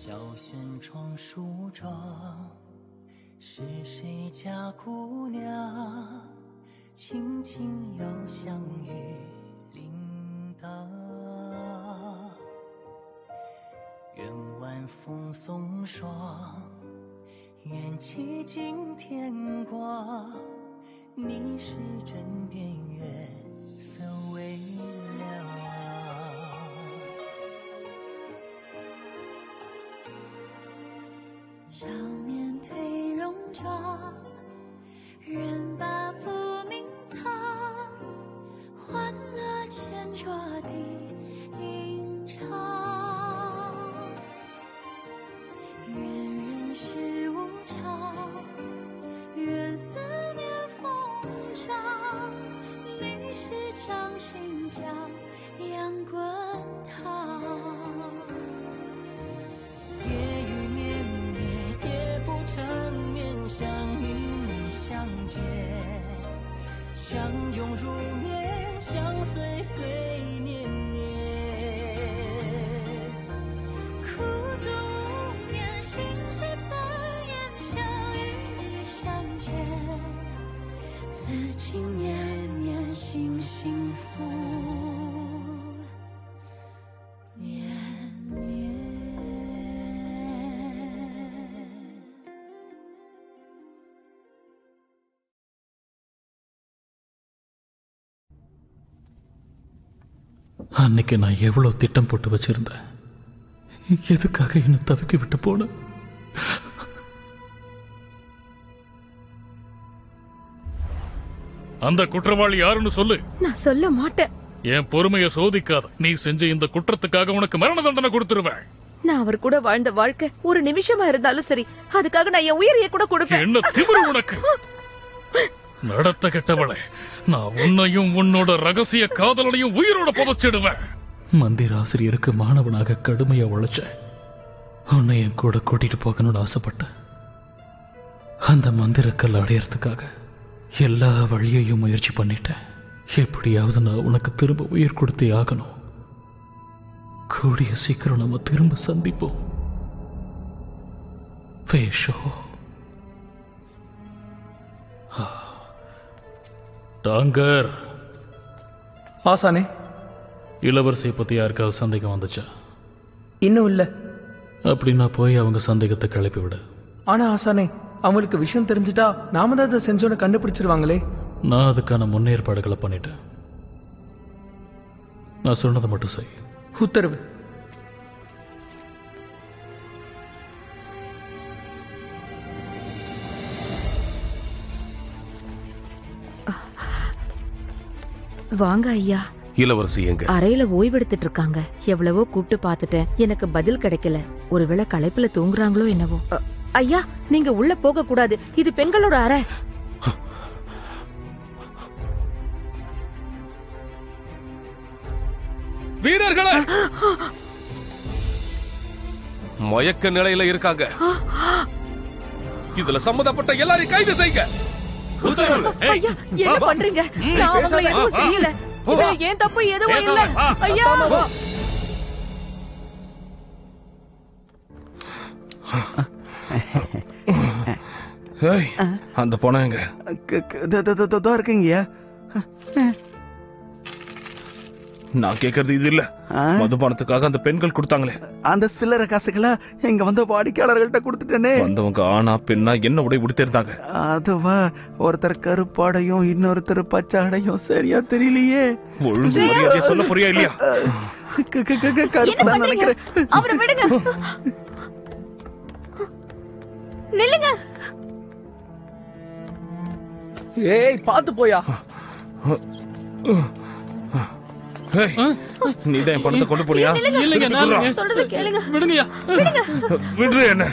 小轩窗梳妆，是谁家姑娘？轻轻又像雨铃铛。愿晚风送霜，愿期尽天光。你是枕边月色微凉。少年褪戎装，人把浮名藏，欢乐前桌的吟唱。愿人世无常，愿思念风涨，历史掌心角，扬滚烫。夜雨绵绵，夜不成眠，想与你相见，相拥如眠，相随随年年。苦足无眠，心事残言，想与你相见，此情绵绵，心幸福绵绵。அன்னைக்கு நான் எவ்வளவு திட்டம் போட்டு வச்சிருந்தேன். எதுக்காக என்ன தவிக்க விட்டு போன? அந்த குற்றவாளி யாருன்னு சொல்லு. நான் சொல்ல மாட்டேன். என் பொறுமையை சோதிக்காத. நீ செஞ்ச இந்த குற்றத்துக்காக உனக்கு மரண தண்டனை கொடுத்துருவேன். நான் அவர் கூட வாழ்ந்த வாழ்க்கை ஒரு நிமிஷமா இருந்தாலும் சரி, அதுக்காக நான் என் உயிரையே கூட கொடுப்பேன். என்ன திமிரு உனக்கு? நடத்த கெட்டவளே, நான் உன்னையும் உன்னோட ரகசிய காதலனையும் உயிரோட புதைச்சிடுவேன். மந்திர ஆசிரியருக்கு மாணவனாக கடுமையா உழைச்சேன். உன்னை என் கூட கூட்டிட்டு போகணும்னு ஆசைப்பட்டேன். அந்த மந்திரக்கல் அடையறதுக்காக எல்லா வழியையும் முயற்சி பண்ணிட்டேன். எப்படியாவது நான் உனக்கு திரும்ப உயிர் கொடுத்தே ஆகணும். கூடிய சீக்கிரம் நம்ம திரும்ப சந்திப்போம். வேஷோ டாங்கர். ஆசானே, இளவரசியை பத்தி யாருக்காவது சந்தேகம் வந்துச்சா? இன்னும் இல்ல. அப்படின்னா போய் அவங்க சந்தேகத்தை கிளப்பி விட. ஆனா ஆசானே, அவங்களுக்கு விஷயம் தெரிஞ்சுட்டா நாம தான் அதை செஞ்சோன்னு கண்டுபிடிச்சிருவாங்களே. நான் அதுக்கான முன்னேற்பாடுகளை பண்ணிட்டேன். நான் சொன்னதை மட்டும் செய். உத்தரவு. வாங்க ஐயா. இளவரசி எங்க? அறையில ஓய்வெடுத்துட்டு இருக்காங்க. எவ்வளவோ கூப்பிட்டு பார்த்துட்டேன், எனக்கு பதில் கிடைக்கல. ஒருவேளை களைப்புல தூங்குறாங்களோ என்னவோ. ஐயா, நீங்க உள்ள போக கூடாது. இது பெண்களோட அறை. வீரர்களே, மயக்க நிலையில இருக்காங்க. இதுல சம்பந்தப்பட்ட எல்லாரையும் கைது செய்யுங்க. ஐயா, என்ன பண்றீங்க? நான் அவங்கள எதுவும் செய்யல. இதுல ஏன் தப்பு எதுவும் இல்ல. ஐயா, அந்த பணம் எங்க? இருக்கீங்கயா. நான் கேக்குறது இது இல்ல. மதுபானத்துக்காக அந்த பெண்கள் கொடுத்தாங்களே, அந்த சில்லறை காசுகளா எங்க வந்த வாடிக்கையாளர்கள்ட்ட கொடுத்துட்டேனே. வந்தவங்க ஆனா பெண்ணா என்ன உடை உடுத்திருந்தாங்க? அதுவா, ஒருத்தர் கருப்பாடையும் இன்னொருத்தர் பச்சாடையும் சரியா தெரியலையே. ஒழுங்கு மரியாதையா சொல்ல போறியா இல்லையா? கருப்பு நினைக்கிறேன். அவரை விடுங்க. நில்லுங்க. ஏய், பாத்து போயா. நீதான் என் பணத்தை கொண்டு போனியா? இல்லைங்க, நான் சொல்றது கேளுங்க. விடுங்கய்யா. விடுற என்ன?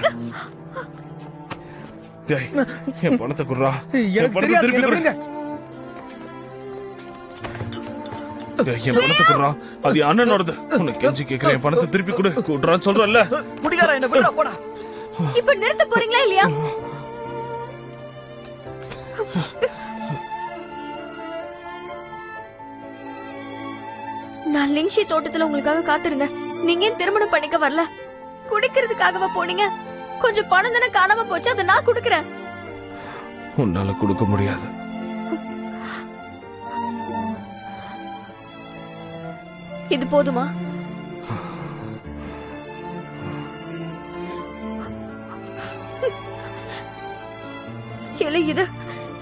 என் பணத்தை குடுறா. என் பணத்தை திருப்பி கொடு. என் பணத்தை குடுறா. அது அண்ணனோடது. உன்னை கெஞ்சி கேக்குறேன், என் பணத்தை திருப்பி கொடு. குடுறான்னு சொல்றல்ல. முடியாரா, என்ன விடுடா, போடா. இப்ப நிறுத்த போறீங்களா இல்லையா? நான் லிங்ஷி தோட்டத்துல உங்களுக்காக காத்திருந்தேன். நீங்க ஏன் திருமணம் பண்ணிக்க வரல? குடிக்கிறதுக்காகவா போனீங்க? கொஞ்சம் பணம் தானே காணாம போச்சு, அதை நான் கொடுக்கறேன். உன்னால கொடுக்க முடியாது. இது போதுமா?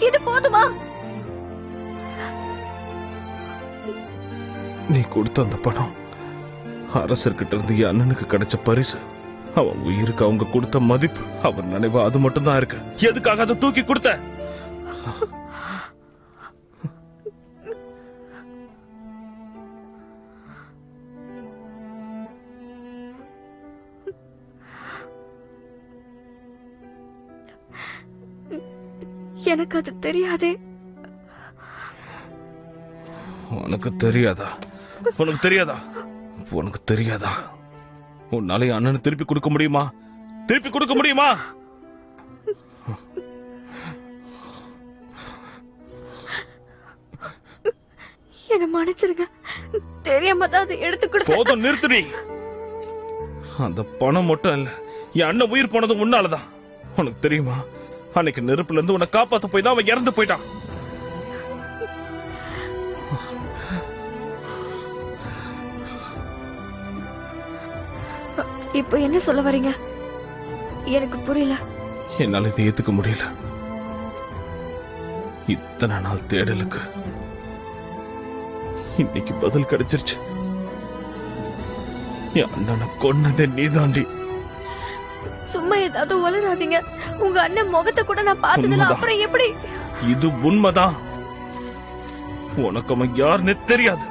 இது போதுமா? நீ கொடுத்த அந்த பணம் அரசர்கிட்ட இருந்து என் அண்ணனுக்கு கிடைச்ச பரிசு. அவன் உயிருக்கு அவங்க கொடுத்த மதிப்பு, அவர் நினைவு, அது மட்டும் தான் இருக்கு. எதுக்காக அதை தூக்கி கொடுத்த? எனக்கு அது தெரியாதே. உனக்கு தெரியாதா? உனக்கு தெரியாதா? உனக்கு தெரியாதா? உன்னால என் அண்ணனை திருப்பி கொடுக்க முடியுமா? திருப்பி கொடுக்க முடியுமா? என்ன மன்னிச்சிருங்க, தெரியாம தான் அதை எடுத்து கொடுத்த. போதும், நிறுத்து. நீ அந்த பணம் மட்டும் இல்ல, என் அண்ணன் உயிர் போனது உன்னாலதான். உனக்கு தெரியுமா, அன்னைக்கு நெருப்புல இருந்து உன்னை காப்பாத்த போய் தான் அவன் இறந்து போயிட்டான். இப்போ என்ன சொல்ல வரீங்க? எனக்கு புரியல. என்னால இதை ஏத்துக்க முடியல. இத்தனை நாள் தேடலுக்கு இன்னைக்கு பதில் கிடைச்சிருச்சு. என் அண்ணனை கொன்னதே நீதாண்டி. சும்மா ஏதாவது வளராதீங்க. உங்க அண்ணன் முகத்தை கூட நான் பார்த்ததில்ல, அப்புறம் எப்படி? இது உண்மைதான். உனக்கு அவன் யாருன்னு தெரியாது.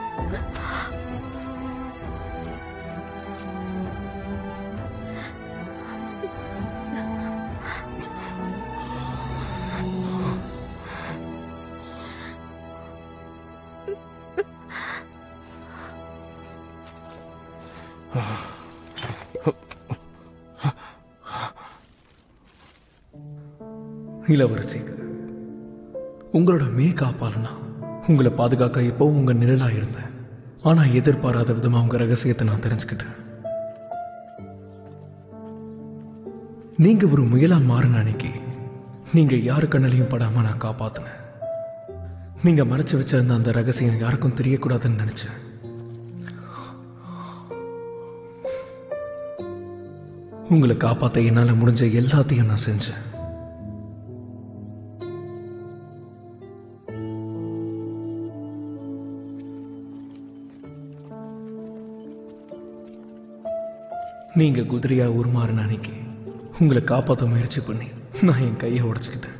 இளவரசிக்கு உங்களோட காப்பாளனா உங்களை பாதுகாக்க எப்பவும் உங்க நிழலா இருந்தேன். ஆனா எதிர்பாராத விதமா உங்க ரகசியத்தை நான் தெரிஞ்சுக்கிட்டேன். நீங்க ஒரு முயலா மாறின அன்னைக்கு நீங்க யாரு கண்ணிலையும் படாம நான் காப்பாத்தினேன். நீங்க மறைச்சு வச்சிருந்த அந்த ரகசியம் யாருக்கும் தெரியக்கூடாதுன்னு நினைச்சேன். உங்களை காப்பாத்த என்னால முடிஞ்ச எல்லாத்தையும் நான் செஞ்சேன். நீங்க குதிரையா உருமாறின அன்னைக்கு உங்களை காப்பாற்ற முயற்சி பண்ணி நான் என் கையை உடைச்சுக்கிட்டேன்.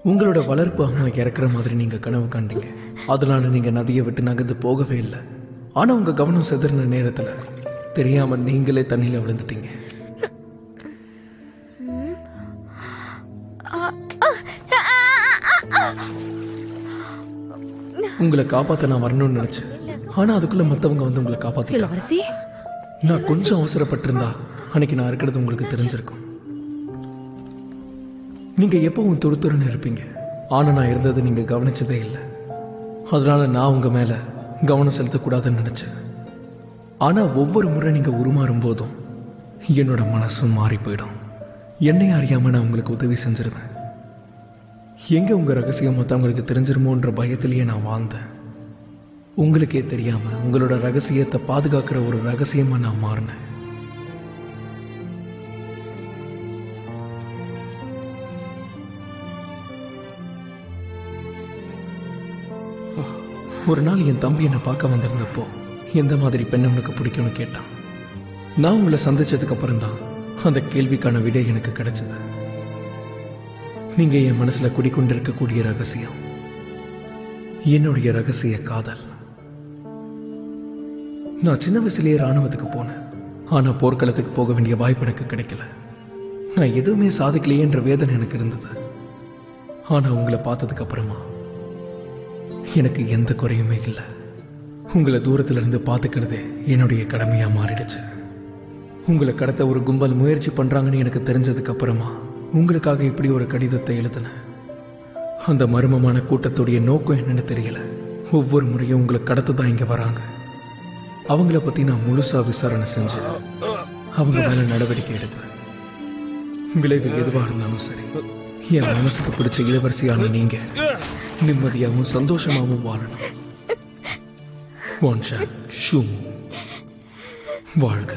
உங்களோட வளர்ப்பு அம்மா இறக்குற மாதிரி நீங்க கனவு காண்டீங்க. அதனால நீங்க நதியை விட்டு நகர்ந்து போகவே இல்லை. ஆனா உங்க கவனம் சிதறின நேரத்துல தெரியாம நீங்களே தண்ணியில விழுந்துட்டீங்க. உங்களை காப்பாத்த நான் வரணும்னு நினைச்சேன். ஆனா அதுக்குள்ள மத்தவங்க வந்து உங்களை காப்பாத்தி. நான் கொஞ்சம் அவசரப்பட்டிருந்தா அன்னைக்கு நான் இருக்கிறது உங்களுக்கு தெரிஞ்சிருக்கும். நீங்க எப்பவும் துருத்துருன்னு இருப்பீங்க. ஆனா நான் இருந்தது நீங்க கவனிச்சதே இல்லை. அதனால நான் உங்க மேல கவனம் செலுத்தக்கூடாதுன்னு நினைச்சேன். ஆனா ஒவ்வொரு முறை நீங்க உருமாறும் போதும் என்னோட மனசும் மாறி போயிடும். என்னையும் அறியாம நான் உங்களுக்கு உதவி செஞ்சிருவேன். எங்க உங்க ரகசியம் மற்றவங்களுக்கு தெரிஞ்சிருமோன்ற பயத்திலேயே நான் வாழ்ந்தேன். உங்களுக்கே தெரியாம உங்களோட ரகசியத்தை பாதுகாக்கிற ஒரு ரகசியமா நான் மாறினேன். ஒரு நாள் என் தம்பி என்னை பார்க்க வந்திருந்தப்போ எந்த மாதிரி பெண்ணை உனக்கு பிடிக்கும்னு கேட்டான். நான் உங்களை சந்திச்சதுக்கு அப்புறம் தான் அந்த கேள்விக்கான விடை எனக்கு கிடைச்சது. நீங்க என் மனசுல குடிக்கொண்டிருக்கக்கூடிய ரகசியம் என்னுடைய ரகசிய காதல். நான் சின்ன வயசுலேயே ராணுவத்துக்கு போனேன். ஆனா போர்க்களத்துக்கு போக வேண்டிய வாய்ப்பு எனக்கு கிடைக்கல. நான் எதுவுமே சாதிக்கலையேன்ற வேதனை எனக்கு இருந்தது. ஆனா உங்களை பார்த்ததுக்கு அப்புறமா எனக்கு எந்த குறையுமே இல்லை. உங்களை தூரத்துல இருந்து பார்த்துக்கிறதே என்னுடைய கடமையா மாறிடுச்சு. உங்களை கடத்த ஒரு கும்பல் முயற்சி பண்றாங்கன்னு எனக்கு தெரிஞ்சதுக்கு அப்புறமா உங்களுக்காக இப்படி ஒரு கடிதத்தை எழுதினேன். அந்த மர்மமான கூட்டத்துடைய நோக்கம் என்னன்னு தெரியல. ஒவ்வொரு முறையும் உங்களை கடத்த தான் இங்க வராங்க. அவங்கள பத்தி நான் முழுசா விசாரணை செஞ்சேன். அவங்க மேல நடவடிக்கை எடுப்பேன். விளைவு எதுவாக இருந்தாலும் சரி, என் மனசுக்கு பிடிச்ச இளவரசியான நீங்க நிம்மதியாகவும் சந்தோஷமாகவும் வாழணும். வான்ஷான் ஷூமு வாழ்க.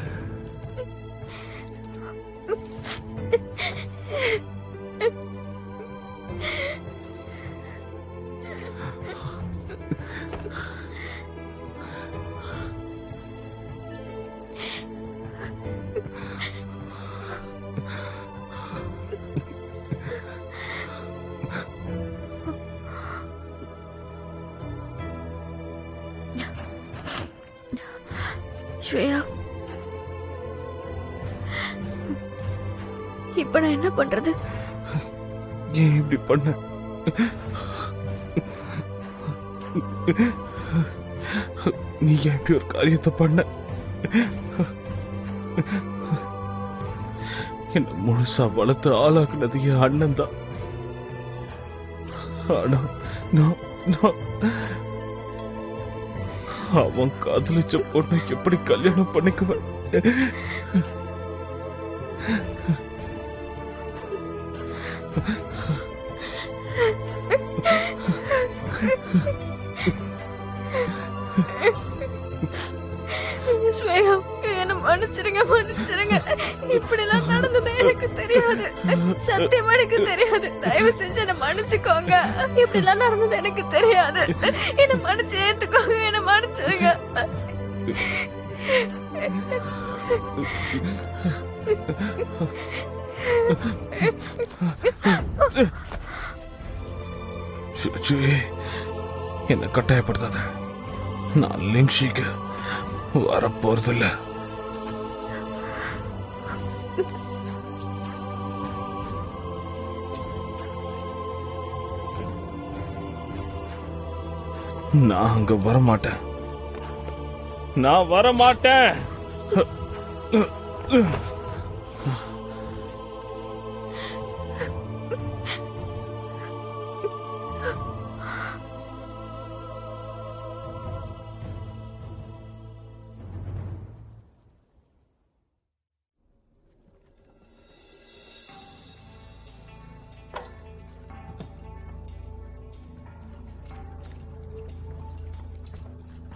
ஸ்வேயா, இப்ப நான் என்ன பண்றது? ஏன் இப்படி பண்ண? நீ ஏன் இப்படி ஒரு காரியத்தை பண்ண? என்ன முழுசா வளர்த்து ஆளாக்குனது என் அண்ணன் தான். ஆனா நான் அவன் காதலிச்ச பொண்ணை எப்படி கல்யாணம் பண்ணிக்குவன்? ஸ்வேயா, என்ன மன்னிச்சிருங்க, மன்னிச்சிருங்க. இப்படி எல்லாம் நடந்தது எனக்கு தெரியாது. சத்தியமா எனக்கு தெரியாது. தயவு செஞ்சு என்ன மன்னிச்சுக்கோங்க. இப்படி எல்லாம் நடந்தது எனக்கு தெரியாது. என்ன மன்னிச்சு ஏத்துக்கோங்க. என்ன மன்னிச்சிருங்க. என்ன கட்டாயப்படுத்தாத. நான் லிங்ஷிக்கு வரப்போறதில்ல. நான் அங்க வரமாட்டேன். நான் வரமாட்டேன்.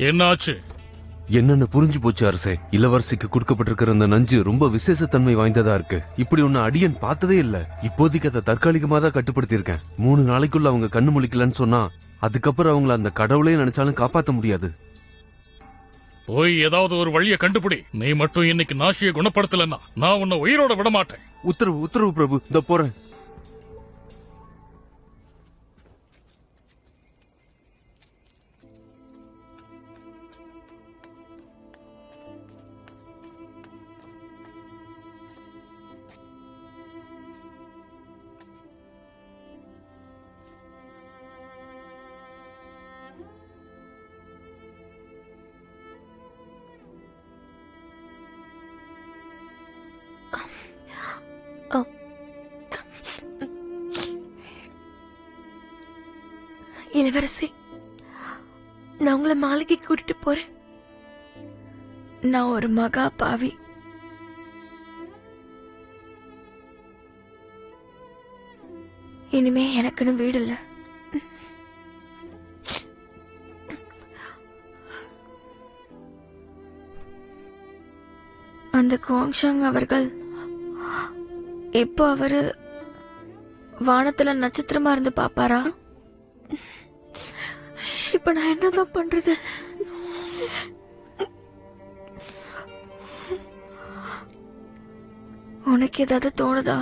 என்னாச்சு? என்னன்னு புரிஞ்சு போச்சு அரசே. இளவரசிக்கு கொடுக்கப்பட்டிருக்கிற அந்த நஞ்சு ரொம்ப விசேஷத்தன்மை வாய்ந்ததா இருக்கு. இப்படி ஒன்னு அடியன் பார்த்ததே இல்ல. இப்போதைக்கு அதை தற்காலிகமா தான் கட்டுப்படுத்தி இருக்கேன். 3 நாளைக்குள்ள அவங்க கண்ணு முழிக்கலன்னு சொன்னா அதுக்கப்புறம் அவங்கள அந்த கடவுளே நினைச்சாலும் காப்பாற்ற முடியாது. போய் ஏதாவது ஒரு வழியை கண்டுபிடி. நீ மட்டும் இன்னைக்கு நாஷியை குணப்படுத்தலன்னா நான் உன்னை உயிரோட விட மாட்டேன். உத்தரவு உத்தரவு பிரபு. இந்த போறேன். இளவரசி, நான் உங்களை மாளிகை கூட்டிட்டு போறேன். நான் ஒரு மகா பாவி. இனிமே எனக்குன்னு வீடு இல்ல. அந்த குவாங்ஷாங் அவர்கள் இப்போ அவரு வானத்துல நட்சத்திரமா இருந்து பாப்பாரா? இப்ப நான் என்னதான் பண்றது? உனக்கு ஏதாவது தோணுதா?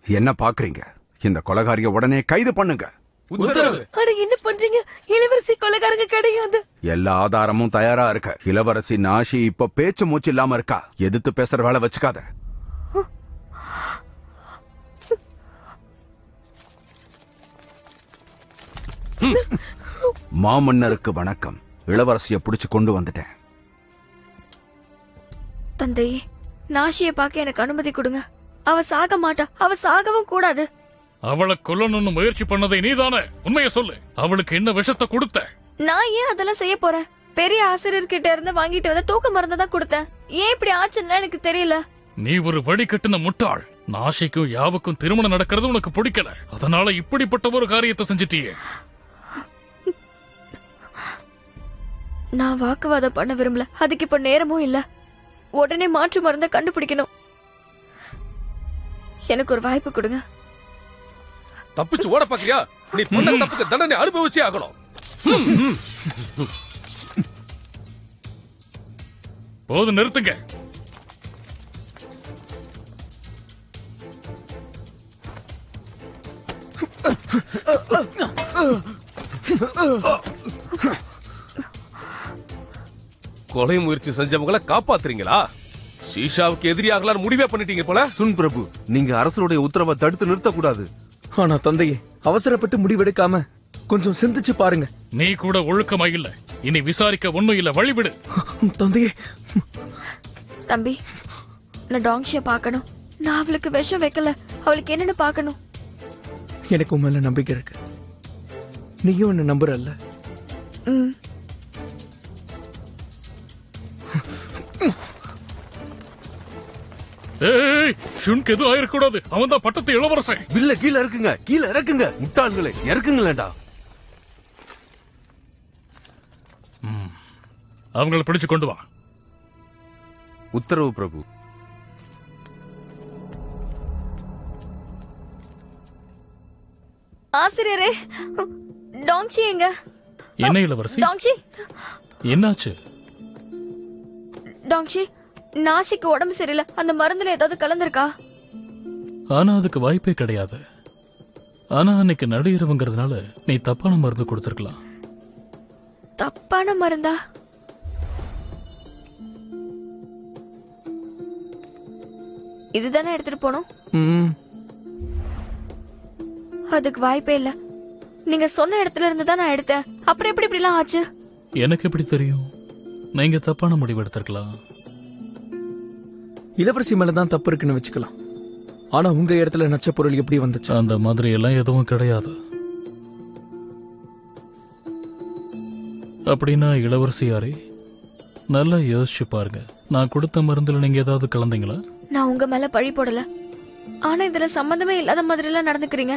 என்ன பாக்குறீங்க? இந்த கொலைகாரிய உடனே கைது பண்ணுங்க. என்ன பண்றீங்க? இளவரசி கொலைகாரங்க கிடையாது. எல்லா ஆதாரமும் தயாரா இருக்க. இளவரசி நாஷி இப்ப பேச்சு மூச்சு இல்லாம இருக்கா. எதிர்த்து பேசுற வேலை வச்சுக்காத. மாமன்னருக்கு வணக்கம். இளவரசிய புடிச்சு கொண்டு வந்துட்டேன். தந்தையே, நாஷியை பார்க்க எனக்கு அனுமதி கொடுங்க. அவ சாக மாட்டா, அவ சாகவும் கூடாது. அவளை கொல்லணும்னு முயற்சி பண்ணதை நீதானே? உண்மையை சொல்லு. அவளுக்கு என்ன விஷத்தை கொடுத்த? நான் ஏன் அதெல்லாம் செய்ய போறேன்? பெரிய ஆசிரியர்கிட்ட இருந்து வாங்கிட்டு வந்த தூக்க மருந்து தான் கொடுத்தேன். ஏன் இப்படி ஆச்சுன்னு எனக்கு தெரியல. நீ ஒரு வடிகட்டின முட்டாள். நாஷிக்கும் யாவுக்கும் திருமணம் நடக்கிறது உனக்கு பிடிக்கல, அதனால இப்படிப்பட்ட ஒரு காரியத்தை செஞ்சிட்டியே. நான் வாக்குவாதம் பண்ண விரும்பல. அதுக்கு இப்ப நேரமும் இல்ல. உடனே மாற்று மருந்த கண்டுபிடிக்கணும். எனக்கு ஒரு வாய்ப்பு கொடுங்க. தப்பிச்சு ஓட பாக்கியா? நீ பண்ண தப்புக்கு தண்டனை அனுபவிச்சே ஆகணும். போது, நிறுத்துங்க. கொலை முயற்சி செஞ்சவங்களை காப்பாத்துறீங்களா? ஷீஷாவுக்கு எதிரியாகலாம் முடிவே பண்ணிட்டீங்க போல. சுன் பிரபு, நீங்க அரசருடைய உத்தரவை தடுத்து நிறுத்த கூடாது. ஆனா தந்தையே, அவசரப்பட்டு முடிவெடுக்காம கொஞ்சம் சிந்திச்சு பாருங்க. நீ கூட ஒழுக்கமா இல்ல. இனி விசாரிக்க ஒண்ணும் இல்ல, வழிவிடு. தந்தையே. தம்பி, நான் டாங்ஷிய பார்க்கணும். நான் அவளுக்கு விஷம் வைக்கல. அவளுக்கு என்னன்னு பார்க்கணும். எனக்கு உன் மேல நம்பிக்கை இருக்கு. நீயும் என்ன நம்புறல்ல? ஏய், ஷுன்க்கு எதுவும் ஆயிடக்கூடாது. அவன் தான் பட்டத்து இளவரசன். வில்ல கீழே இருக்குங்க, கீழே இறக்குங்க. முட்டாள்களே, இறக்குங்களேடா. அவங்களை பிடிச்சு கொண்டு வா. உத்தரவு பிரபு. ஆசிரியரே, டாங்ஷி எங்க? என்ன இளவரசி? டாங்ஷி, என்னாச்சு? டாங்ஷி, நாஷிக்கு உடம்பு சரியில்லை. அந்த மருந்துல ஏதாவது கலந்திருக்கா? ஆனா அதுக்கு வாய்ப்பே கிடையாது. ஆனா அன்னைக்கு நடுஇரவுங்கிறதுனால நீ தப்பான மருந்து கொடுத்திருக்கலாம். தப்பான மருந்தா? இதுதானே எடுத்துட்டு போனோம். அதுக்கு வாய்ப்பே இல்ல. நீங்க சொன்ன இடத்துல இருந்து தான் நான் எடுத்தேன். அப்புறம் எப்படி இப்படி எல்லாம் ஆச்சு? எனக்கு எப்படி தெரியும்? நீங்க தப்பான முடிவு எடுத்திருக்கலாம். இளவரசி மேலதான் தப்பு இருக்குன்னு வச்சுக்கலாம். ஆனா உங்க இடத்துல நச்ச பொருள் எப்படி வந்துச்சு? அந்த மாதிரி எல்லாம் எதுவும் கிடையாது. அப்படின்னா இளவரசியாரே, நல்லா யோசிச்சு பாருங்க. நான் கொடுத்த மருந்துல நீங்க ஏதாவது கலந்தீங்களா? நான் உங்க மேல பழி போடல. ஆனா இதுல சம்பந்தமே இல்லாத மாதிரி எல்லாம் நடந்துக்கிறீங்க.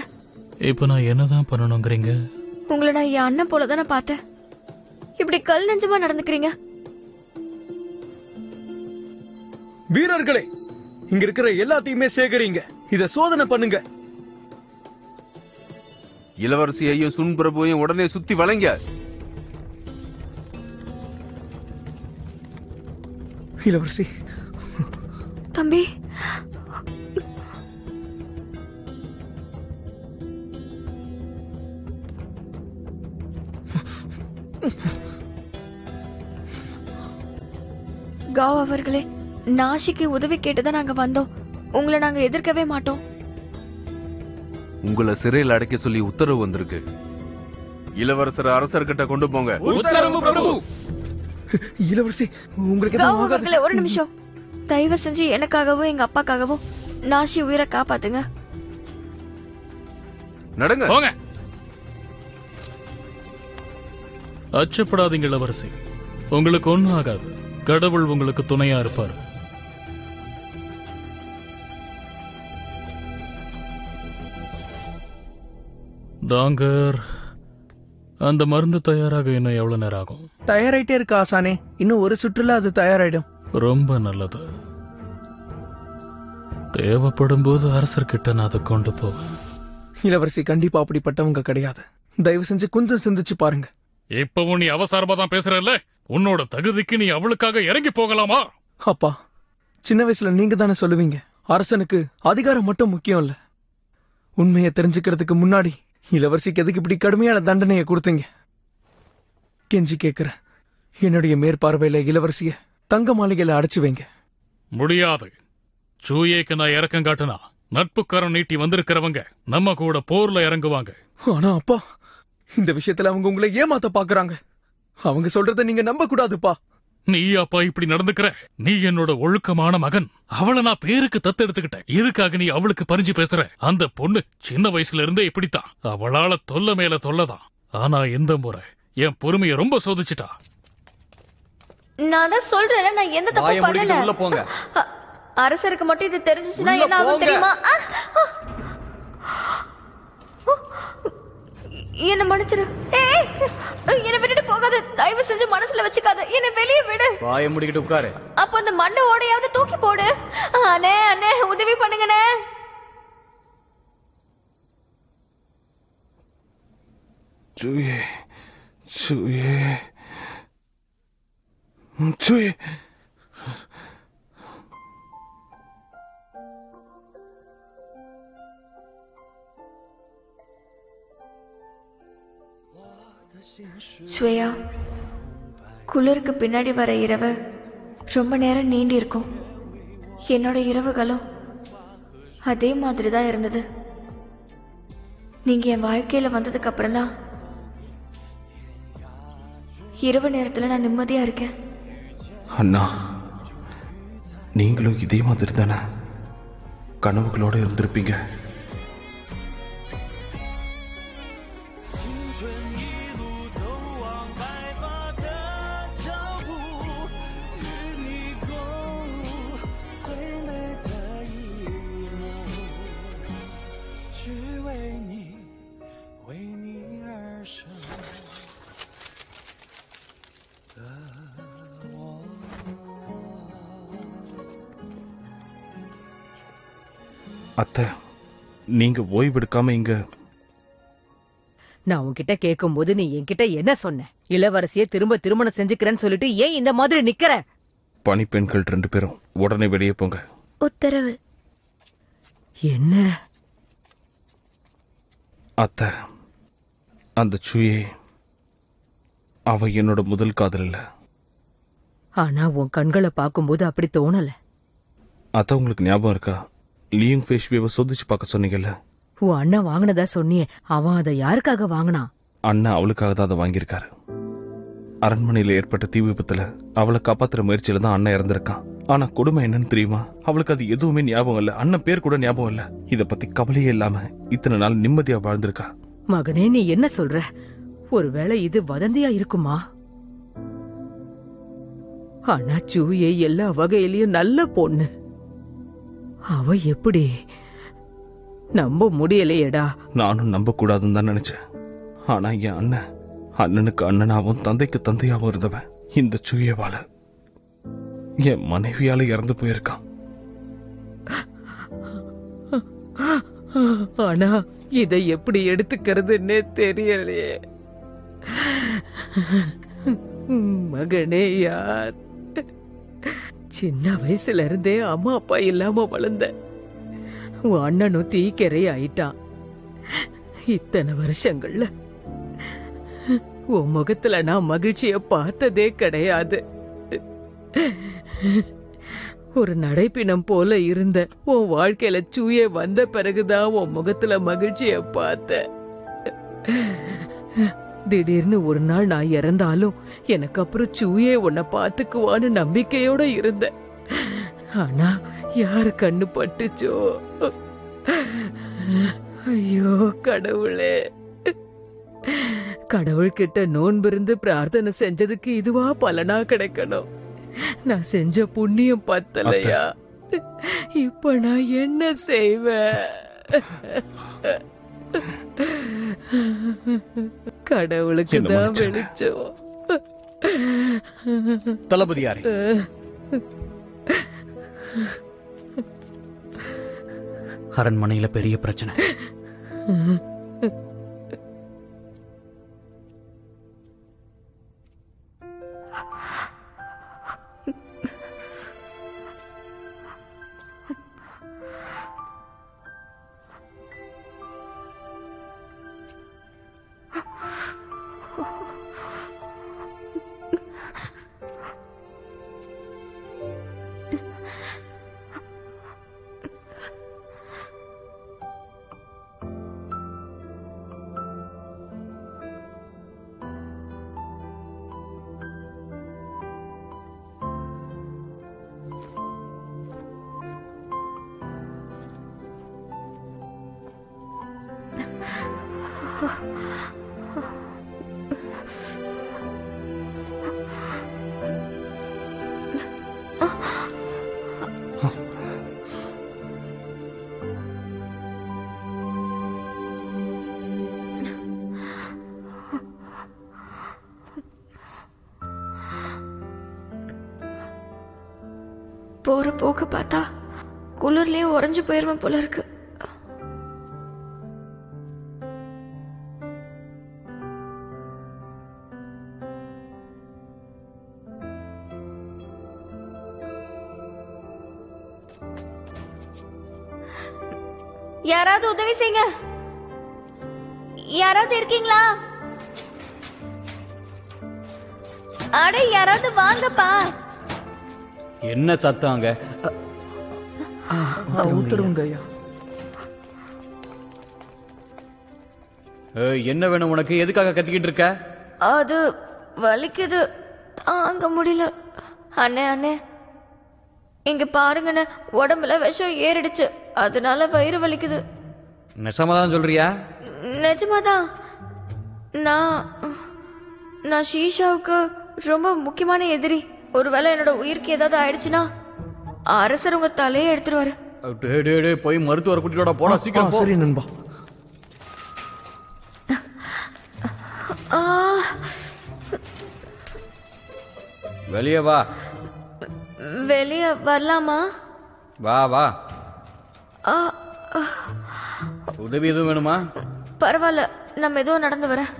இப்ப நான் என்னதான் பண்ணணுங்கிறீங்க? உங்களை நான் என் அண்ணன் போலதானே பார்த்தேன். இப்படி கல் நெஞ்சமா நடந்துக்கிறீங்க. வீரர்களே, இங்க இருக்கிற எல்லாத்தையுமே சேகரிங்க. இத சோதனை பண்ணுங்க. இளவரசியையும் சுன் பிரபுவையும் உடனே சுத்தி வளைங்க. இளவரசி. தம்பி, காவ் அவர்களே, நாஷிக்கு உதவி கேட்டுதான் நாங்க வந்தோம். உங்களை நாங்க எதிர்க்கவே மாட்டோம். உங்களை சிறையில் அடைக்க சொல்லி உத்தரவு வந்திருக்கு. இளவரசர் அரசர்கிட்ட கொண்டு போங்க. உத்தரவு பிரபு. இளவரசி, உங்களுக்கு காவ் அவர்களே, ஒரு நிமிஷம். தயவு செஞ்சு எனக்காகவும் எங்க அப்பாக்காகவும் நாஷி உயிரை காப்பாத்துங்க. நடங்க. போங்க. அச்சப்படாதீங்க இளவரசி, உங்களுக்கு ஒண்ணும் ஆகாது. கடவுள் உங்களுக்கு துணையா இருப்பாரு. டாங்கர், அந்த மருந்து தயாராக இன்னும் எவ்வளவு நேரம் ஆகும்? தயாராயிட்டே இருக்கு ஆசானே. இன்னும் ஒரு சுற்றுல அது தயாராயிடும். ரொம்ப நல்லது. தேவைப்படும் போது அரசர்கிட்ட நான் அதை கொண்டு போவேன். இளவரசி கண்டிப்பா அப்படிப்பட்டவங்க கிடையாது. தயவு செஞ்சு கொஞ்சம் சிந்திச்சு பாருங்க. இப்பவும் நீ அவசரமா தான் பேசுறல்ல. உன்னோட தகுதிக்கு நீ அவளுக்காக இறங்கி போகலாமா? அப்பா, சின்ன வயசுல நீங்க தானே சொல்லுவீங்க, அரசனுக்கு அதிகாரம் மட்டும் முக்கியம் இல்ல. உண்மையை தெரிஞ்சுக்கிறதுக்கு முன்னாடி இளவரசிக்கு எதுக்கு இப்படி கடுமையான தண்டனையை கொடுத்தீங்க? கெஞ்சி கேக்குறேன், என்னுடைய மேற்பார்வையில இளவரசிய தங்க மாளிகையில அடைச்சு வைங்க. முடியாது. சூயேக்கு நான் இறக்கம் காட்டுனா நட்புக்காரம் நீட்டி வந்திருக்கிறவங்க நம்ம கூட போர்ல இறங்குவாங்க. ஆனா அப்பா, இந்த விஷயத்துல அவங்க உங்களை ஏமாத்த பாக்குறாங்க. அவங்க சொல்றத நீங்க நம்ப கூடாதுப்பா. நீ அப்பா இப்படி நடந்துக்கிற? நீ என்னோட ஒழுக்கமான மகன். அவளை நான் பேருக்கு தத்தெடுத்துக்கிட்டேன். எதுக்காக நீ அவளுக்கு பறிஞ்சு பேசுற? அந்த பொண்ணு சின்ன வயசுல இருந்தே இப்படித்தான். அவளால தொல்லை மேல தொல்லதான். ஆனா இந்த முறை என் பொறுமையை ரொம்ப சோதிச்சுட்டா. நான் தான் சொல்றேன், நான் எந்த தப்பு பண்ணல. உள்ள போங்க. அரசருக்கு மட்டும் இது தெரிஞ்சுச்சுன்னா என்ன ஆகும் தெரியுமா? என்ன மன்னிச்சிரு. என்ன விட்டுட்டு போகாத. தயவு செஞ்சு மனசுல வச்சுக்காத. என்ன வெளியே விடு. வாயை மூடிக்கிட்டு உட்காரு. அப்ப அந்த மண்ணை ஓடையாவது தூக்கி போடு. அண்ணே அண்ணே உதவி பண்ணுங்கண்ணே. ஜூயே ஜூயே ஜூயே ஸ்வேயா, குளிருக்கு பின்னாடி வர இரவு ரொம்ப நேரம் நீண்டி இருக்கும். என்னோட இரவுகளும் அதே மாதிரி தான் இருந்தது. நீங்க என் வாழ்க்கையில வந்ததுக்கு அப்புறம் தான் இரவு நேரத்துல நான் நிம்மதியா இருக்கேன். அண்ணா, நீங்களும் இதே மாதிரி தானே கனவுகளோட இருந்திருப்பீங்க. அத்தை, நீங்க ஓய்வெடுக்காம இங்க. நான் உன்கிட்ட கேட்கும் போது நீ என்கிட்ட என்ன சொன்ன? இளவரசியை திரும்ப திருமணம் செஞ்சுக்கிறேன்னு சொல்லிட்டு ஏன் இந்த மாதிரி நிக்கிற? பணிப்பெண்கள் 2 பேரும் உடனே வெளியே போங்க. உத்தரவு. என்ன? அத்தை, அந்த சுயே அவ என்னோட முதல் காதல் இல்ல. ஆனா உன் கண்களை பார்க்கும்போது அப்படி தோணல. அத்தை, உங்களுக்கு ஞாபகம் இருக்கா? லியூங் ஃபேஷ்வேவை சோதிச்சு பார்க்க சொன்னீங்கல்ல. உன் அண்ணன் வாங்கினதா சொன்னியே, அவன் அதை யாருக்காக வாங்கினான்? அண்ணன் அவளுக்காக தான் அதை வாங்கியிருக்காரு. அரண்மனையில் ஏற்பட்ட தீ விபத்துல அவளை காப்பாத்துற முயற்சியில தான் அண்ணன் இறந்திருக்கான். ஆனா கொடுமை என்னன்னு தெரியுமா? அவளுக்கு அது எதுவுமே ஞாபகம் இல்ல. அண்ணன் பேர் கூட ஞாபகம் இல்ல. இத பத்தி கவலையே இல்லாம இத்தனை நாள் நிம்மதியா வாழ்ந்திருக்கா. மகனே, நீ என்ன சொல்ற? ஒருவேளை இது வதந்தியா இருக்குமா? ஆனா சூயே எல்லா வகையிலயும் நல்ல பொண்ணு. அவ எப்படி? நம்ப முடியலையேடா. நானும் நம்ப கூடாதுன்னு தான் நினைச்சேன். ஆனா என் அண்ணனுக்கு அண்ணனாவும் தந்தைக்கு தந்தையாவும் இருந்தவன் இந்த சூயவால என் மனைவியால இறந்து போயிருக்கான். ஆனா இதை எப்படி எடுத்துக்கிறதுன்னே தெரியலையே. மகனே, யார்? சின்ன வயசுல இருந்தே அம்மா அப்பா இல்லாம வளர்ந்த உன் அண்ணனும் தீக்கரை ஆயிட்டான். இத்தனை வருஷங்கள்ல உன் முகத்துல நான் மகிழ்ச்சிய பார்த்ததே கிடையாது. ஒரு நடைப்பினம் போல இருந்த உன் வாழ்க்கையில சூயே வந்த பிறகுதான் உன் முகத்துல மகிழ்ச்சிய பார்த்த. திடீர்னு ஒரு நாள் நான் இறந்தாலும் எனக்கு அப்புறம் சூயே உன்னை பாத்துக்குவான்னு நம்பிக்கையோட இருந்த. ஆனா யாரு கண்ணு பட்டுச்சோ? ஐயோ கடவுளே, கடவுள்கிட்ட நோன்பிருந்து பிரார்த்தனை செஞ்சதுக்கு இதுவா பலனா கிடைக்கணும். நான் செஞ்ச புண்ணியம் பத்தலையா? இப்ப நான் என்ன செய்வேன்? கடவுளுக்கு தான் வெளிச்சம். தளபதியாரே, அரண்மனையில பெரிய பிரச்சனை. போற போக்க பார்த்தா குளிர்லயே உறைஞ்சு போயிருவேன் போல இருக்கு. யாராவது உதவி செய்யுங்க. யாராவது இருக்கீங்களா? அட யாராவது வாங்கப்பா. என்ன சத்தம் அங்க? உத்தரவுங்க ஐயா. என்ன வேணும் உனக்கு? எதுக்காக கத்திக்கிட்டு இருக்க? அது வலிக்குது, தாங்க முடியல. அண்ணே அண்ணே இங்க பாருங்கண்ணே, உடம்புல விஷம் ஏறிடுச்சு, அதனால வயிறு வலிக்குது. நெசமாதான் சொல்றியா? நிஜமாதான். நான் ஷீஷாவுக்கு ரொம்ப முக்கியமான எதிரி. ஒருவேளை என்னோட உயிருக்கு ஏதாவது ஆயிடுச்சுன்னா அரசர் உங்க தலையை எடுத்துருவாரு. போய் மருத்துவரை கூட்டிட்டு போடா சீக்கிரம். சரி நண்பா. வெளியே வா. வெளியே வரலாமா? வா வா. உதவி எதுவும் வேணுமா? பரவாயில்ல, நான் மெதுவா நடந்து வரேன்.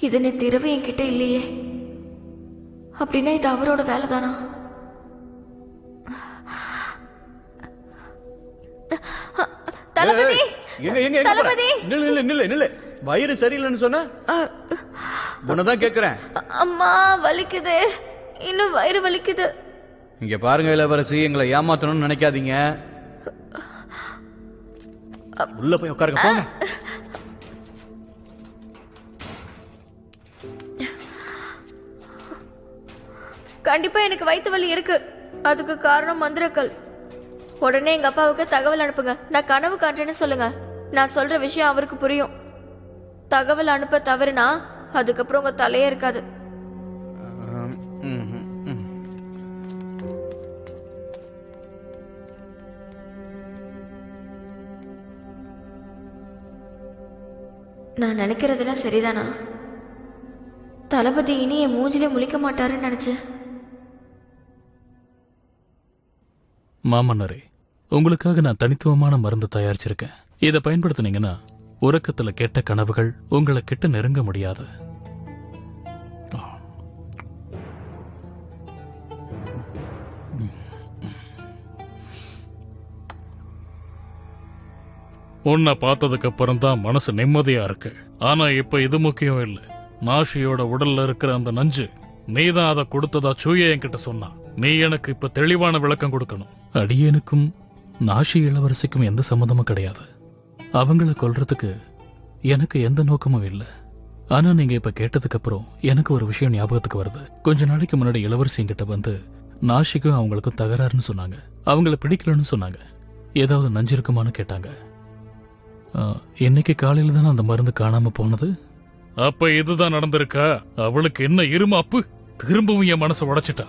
இது திரவு என்கிட்ட இல்லையே, அப்படின்னா இது அவரோட வேலை தானா? தளபதி, தளபதி, நில்லு நில்லு நில்லு. வயிறு சரியில்லைன்னு சொன்ன உன்னதான் கேக்குறேன். அம்மா வலிக்குது, இன்னும் வயிறு வலிக்குது. இங்க பாருங்க இளவரசி, எங்களை ஏமாத்தணும்னு நினைக்காதீங்க. உள்ள போய் உட்காருங்க போங்க. கண்டிப்பா எனக்கு வயிற்று வலி இருக்கு. அதுக்கு காரணம் மந்திரக்கல். உடனே எங்க அப்பாவுக்கு தகவல் அனுப்புங்க. நான் கனவு காண்றேன்னு சொல்லுங்க. நான் சொல்ற விஷயம் அவருக்கு புரியும். தகவல் அனுப்ப தவறுனா அதுக்கப்புறம் உங்க தலையே இருக்காது. நான் நினைக்கிறதெல்லாம் சரிதானா? தளபதி இனி என் மூஞ்சிலே முழிக்க மாட்டாருன்னு நினைச்சேன். மாமன்னரே, உங்களுக்காக நான் தனித்துவமான மருந்து தயாரிச்சிருக்கேன். இதை பயன்படுத்தினீங்கன்னா உறக்கத்துல கெட்ட கனவுகள் உங்களை கிட்ட நெருங்க முடியாது. உன்னை பார்த்ததுக்கு அப்புறம் தான் மனசு நிம்மதியா இருக்கு. ஆனா இப்ப இது முக்கியம் இல்லை. நாஷியோட உடல்ல இருக்கிற அந்த நஞ்சு நீதான் அதை கொடுத்ததா சூய என்கிட்ட சொன்னா. நீ எனக்கு இப்ப தெளிவான விளக்கம் கொடுக்கணும். அடியேனுக்கும் நாஷி இளவரசிக்கும் எந்த சம்மந்தமும் கிடையாது. அவங்கள கொல்றதுக்கு எனக்கு எந்த நோக்கமும் இல்லை. ஆனா நீங்க இப்ப கேட்டதுக்கு அப்புறம் எனக்கு ஒரு விஷயம் ஞாபகத்துக்கு வருது. கொஞ்ச நாளைக்கு முன்னாடி இளவரசி கிட்ட வந்து நாஷிக்கும் அவங்களுக்கும் தகராறுன்னு சொன்னாங்க. அவங்கள பிடிக்கலன்னு சொன்னாங்க. ஏதாவது நஞ்சு இருக்குமான்னு கேட்டாங்க. இன்னைக்கு காலையில தானே அந்த மருந்து காணாம போனது. அப்ப இதுதான் நடந்திருக்கா? அவளுக்கு என்ன இருமாப்பு? திரும்பவும் என் மனசை உடைச்சிட்டா.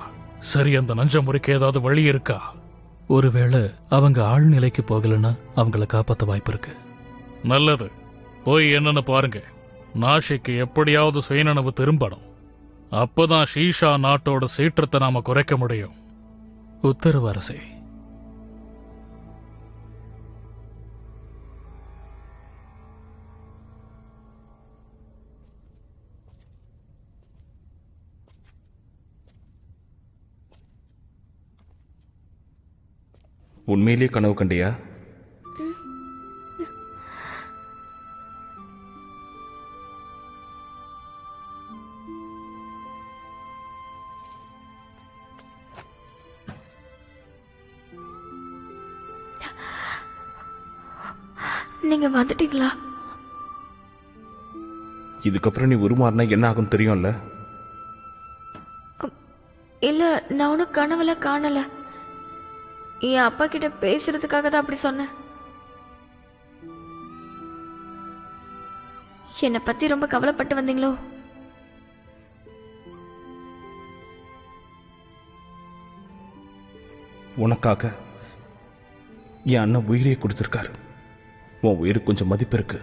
சரி, அந்த நஞ்ச முறைக்கு ஏதாவது வழி இருக்கா? ஒருவேளை அவங்க ஆழ்நிலைக்கு போகலன்னா அவங்கள காப்பாத்த வாய்ப்பு இருக்கு. நல்லது, போய் என்னன்னு பாருங்க. நாஷிக்கு எப்படியாவது சுயநனவு திரும்பணும். அப்பதான் ஷீஷா நாட்டோட சீற்றத்தை நாம குறைக்க முடியும். உத்தரவு அரசே. உண்மையிலேயே கனவு கண்டியா? நீங்க வந்துட்டீங்களா? இதுக்கப்புறம் நீ உருமாறினா என்ன ஆகும் தெரியும்ல? இல்ல, நான் ஒன்னும் கனவுல காணல. என் அப்பா கிட்ட பேசுறதுக்காக தான் அப்படி சொன்னேன். என்னை பத்தி ரொம்ப கவலைப்பட்டு வந்தீங்களோ? உனக்காக என் அண்ணன் உயிரையே கொடுத்திருக்காரு. உன் உயிருக்கு கொஞ்சம் மதிப்பு இருக்கு.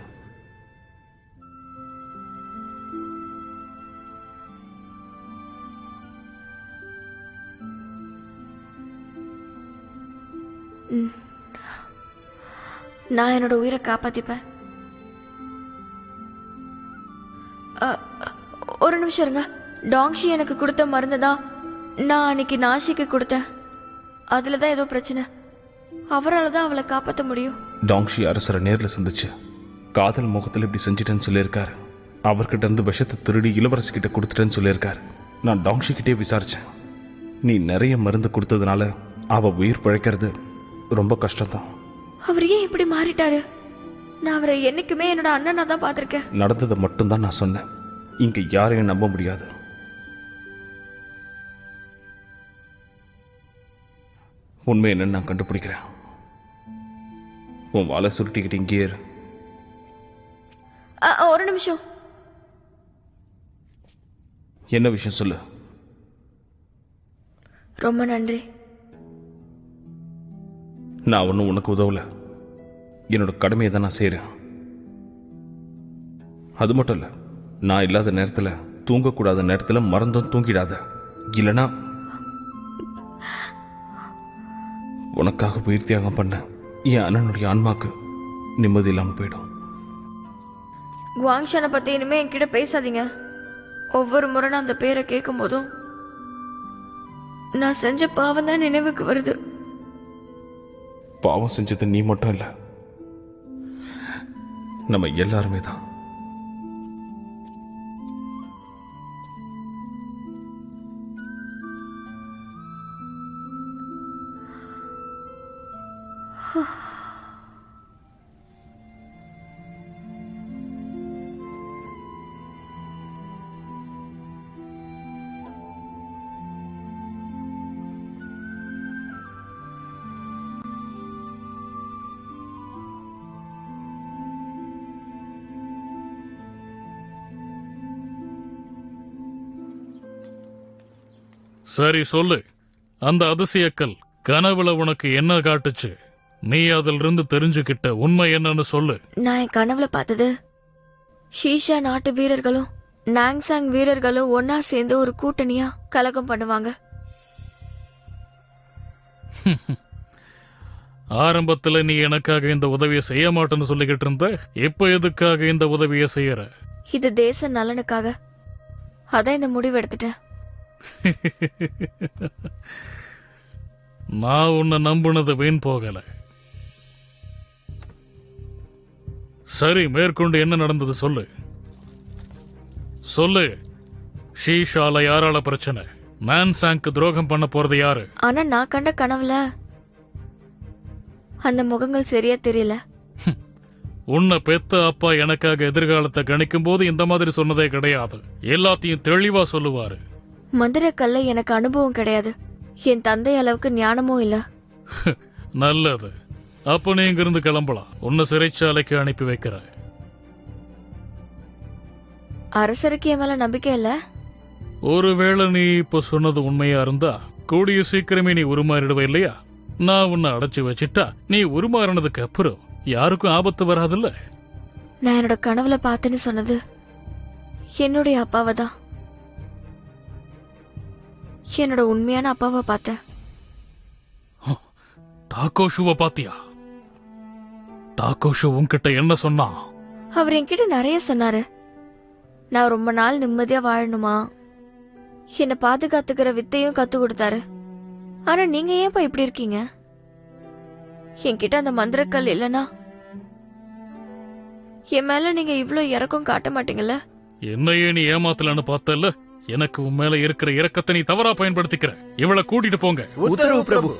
நான் என்னோட உயிரை காப்பாத்திப்பேன். ஒரு நிமிஷம் இருங்க. டாங்ஷி எனக்கு கொடுத்த மருந்து தான் நான் அன்னைக்கு நாஷிக்கு கொடுத்தேன். அதுல தான் ஏதோ பிரச்சனை. அவரால் தான் அவளை காப்பாற்ற முடியும். டாங்ஷி அரசரை நேரில் சந்திச்சு காதல் முகத்தில் இப்படி செஞ்சிட்டேன்னு சொல்லியிருக்காரு. அவர்கிட்ட இருந்து விஷத்தை திருடி இளவரசி கிட்ட கொடுத்துட்டேன்னு சொல்லியிருக்காரு. நான் டாங்ஷி கிட்டே விசாரிச்சேன். நீ நிறைய மருந்து கொடுத்ததுனால அவ உயிர் பிழைக்கிறது ரொம்ப கஷ்டம்தான். அவர் ஏன் இப்படி மாறிட்டாரு? நான் அவரை என்னைக்குமே என்னோட அண்ணனா தான் பார்த்திருக்கேன். நடந்ததை மட்டும்தான் நான் சொன்னேன். இங்க யாரையும் நம்ப முடியாது. உண்மை என்னன்னு நான் கண்டுபிடிக்கிறேன். உன் வாழை சுருட்டிக்கிட்டு இங்கே இரு. ஒரு நிமிஷம். என்ன விஷயம் சொல்லு. ரொம்ப நன்றி. நான் ஒன்றும் உனக்கு உதவல. என்னோட கடமையை தான் நான் செய்கிறேன். அது மட்டும் இல்லை, நான் இல்லாத நேரத்தில் தூங்கக்கூடாத நேரத்தில் மறந்தும் தூங்கிடாத. இல்லைனா உனக்காக உயிர் தியாகம் பண்ண என் அண்ணனுடைய ஆன்மாக்கு நிம்மதி இல்லாமல் போயிடும். குவாங்ஷனை பற்றி இனிமே என்கிட்ட பேசாதீங்க. ஒவ்வொரு முறை நான் அந்த பேரை கேட்கும் போதும் நான் செஞ்ச பாவம் தான் நினைவுக்கு வருது. பாவம் செஞ்சது நீ மட்டும் இல்லை, நம்ம எல்லாருமே தான். சரி சொல்லு, அந்த அதிசயக்கல் கனவுல உனக்கு என்ன காட்டுச்சு? நீ அதிலிருந்து தெரிஞ்சுக்கிட்ட உண்மை என்னன்னு சொல்லு. நான் என் கனவுல பார்த்தது ஷீஷா நாட்டு வீரர்களும் நாங்சாங் வீரர்களும் ஒன்னா சேர்ந்து ஒரு கூட்டணியா கலகம் பண்ணுவாங்க. ஆரம்பத்துல நீ எனக்காக இந்த உதவியை செய்ய மாட்டேன்னு சொல்லிக்கிட்டு இருந்த, இப்ப எதுக்காக இந்த உதவியை செய்யற? இது தேச நலனுக்காக. அதான் இந்த முடிவு எடுத்துட்டேன். நான் உன்னை நம்புனது வீண் போகல. சரி, மேற்கொண்டு என்ன நடந்தது சொல்லு. சொல்லு. ஷீஷால யாரால பிரச்சனை? நான்சாங்க்கு துரோகம் பண்ண போறது யாரு? ஆனா நான் கண்ட கனவுல அந்த முகங்கள் சரியா தெரியல. உன்னை பெத்த அப்பா எனக்காக எதிர்காலத்தை கணிக்கும் போது இந்த மாதிரி சொன்னதே கிடையாது. எல்லாத்தையும் தெளிவா சொல்லுவாரு. மந்திரக்கல்ல எனக்கு அனுபவம் கிடையாது. என் தந்தை அளவுக்கு ஞானமும் இல்ல. நல்லது. அப்ப நீ இங்கிருந்து கிளம்பலாம். உன்னை சிறைச்சாலைக்கு அனுப்பி வைக்கிற. அரசருக்கு என் மேல நம்பிக்கை இல்ல. ஒருவேளை நீ இப்ப சொன்னது உண்மையா இருந்தா கூடிய சீக்கிரமே நீ உருமாறிடுவ இல்லையா? நான் உன்னை அடைச்சு வச்சிட்டா நீ உருமாறினதுக்கு அப்புறம் யாருக்கும் ஆபத்து வராதுல்ல. நான் என்னோட கனவுல பார்த்தேன்னு சொன்னது என்னுடைய அப்பாவை தான். என்னோட உண்மையான அப்பாவை பார்த்தேன். டாகோஷுவ பாத்தியா? டாகோஷு உன்கிட்ட என்ன சொன்னா? அவர் என்கிட்ட நிறைய சொன்னாரு. நான் ரொம்ப நாள் நிம்மதியா வாழணுமா, என்னை பாதுகாத்துக்கிற வித்தையும் கத்து கொடுத்தாரு. ஆனா நீங்க ஏன்பா இப்படி இருக்கீங்க? என்கிட்ட அந்த மந்திரக்கல் இல்லனா என் மேல நீங்க இவ்ளோ இரக்கம் காட்ட மாட்டீங்கல்ல? என்னையே நீ ஏமாத்தலன்னு பார்த்தல. எனக்கு உன் மேல இருக்கிற இரக்கத்தை நீ தவறா பயன்படுத்திக்கிற. இவளை கூட்டிட்டு போங்க. உத்தரவு பிரபு.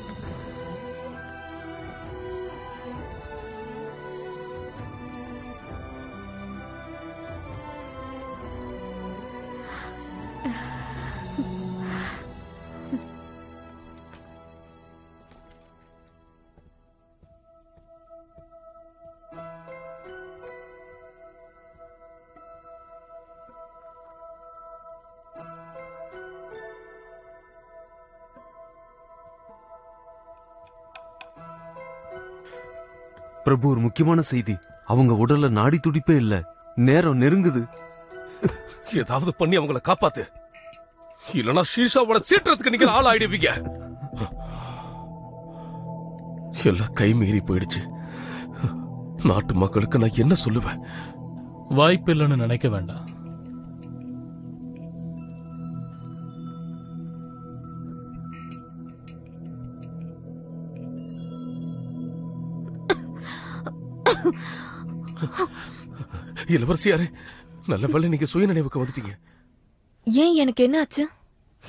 பிரபு, ஒரு முக்கியமான செய்தி. அவங்க உடல்ல நாடி துடிப்பே இல்ல. நேரம் நெருங்குது. ஏதாவது பண்ணி அவங்கள காப்பாத்து, இல்லனா ஷீஷாவோட சீற்றத்துக்கு நீங்க ஆள் ஆயிடுவீங்க. எல்லாம் கை மீறி போயிடுச்சு. நாட்டு மக்களுக்கு நான் என்ன சொல்லுவேன்? வாய்ப்பு இல்லைன்னு நினைக்க வேண்டாம். இளவரசியாரே, நல்ல வேளை நீங்க சுய நினைவுக்கு வந்துட்டீங்க. ஏன், எனக்கு என்ன ஆச்சு?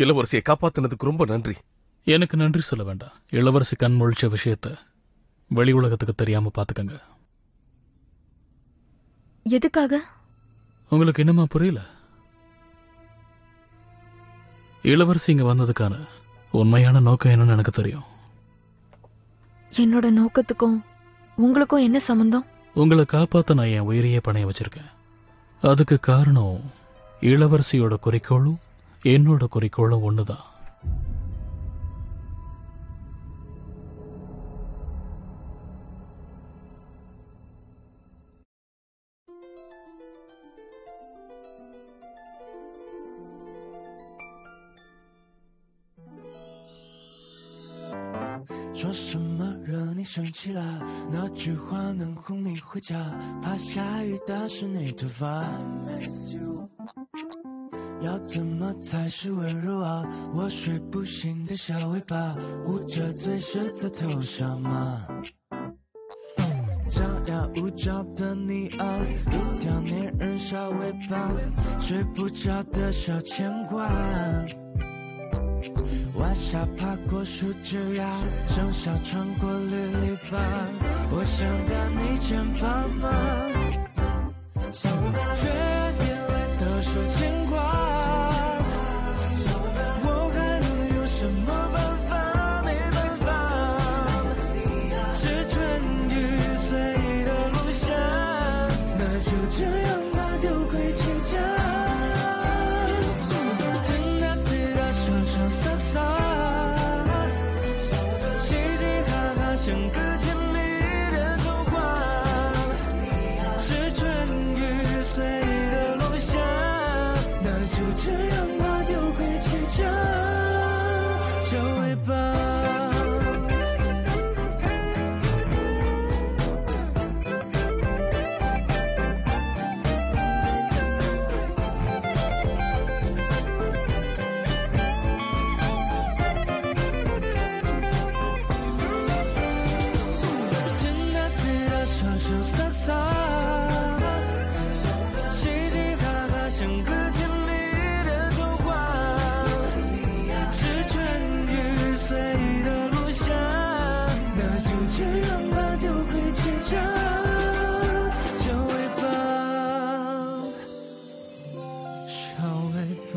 இளவரசியை காப்பாத்தினதுக்கு ரொம்ப நன்றி. எனக்கு நன்றி சொல்ல வேண்டாம். இளவரசி கண் முழிச்ச விஷயத்த வெளி உலகத்துக்கு தெரியாம பாத்துக்கங்க. எதுக்காக? உங்களுக்கு என்னமா புரியல? இளவரசி இங்க வந்ததுக்கான உண்மையான நோக்கம் என்னன்னு எனக்கு தெரியும். என்னோட நோக்கத்துக்கும் உங்களுக்கும் என்ன சம்பந்தம்? உங்களை காப்பாத்த நான் என் உயிரையே பணைய வச்சிருக்கேன். அதுக்கு காரணம் இளவரசியோட குறிக்கோளும் என்னோட குறிக்கோளும் ஒண்ணுதான்.说什么惹你生气了？那句话能哄你回家？怕下雨打湿你头发。要怎么才是温柔啊？我睡不醒的小尾巴，捂着嘴舌在头上吗？张牙舞爪的你啊，一条粘人小尾巴，睡不着的小牵挂。晚霞爬过树枝呀，盛夏穿过绿篱笆，我想到你肩膀吗？却眼泪都说牵挂，我还能有什么办法？没办法，是春雨随的落下，那就这样吧，丢盔弃甲。洋洋洒洒，嘻嘻哈哈，像个甜蜜的童话。是春雨随的落下，那就这样吧，丢盔弃甲，小尾巴。洋洋洒洒，嘻嘻哈哈，像个甜蜜的童话。是春雨随的落下，那就这样吧，丢盔弃甲，小尾巴，小尾巴。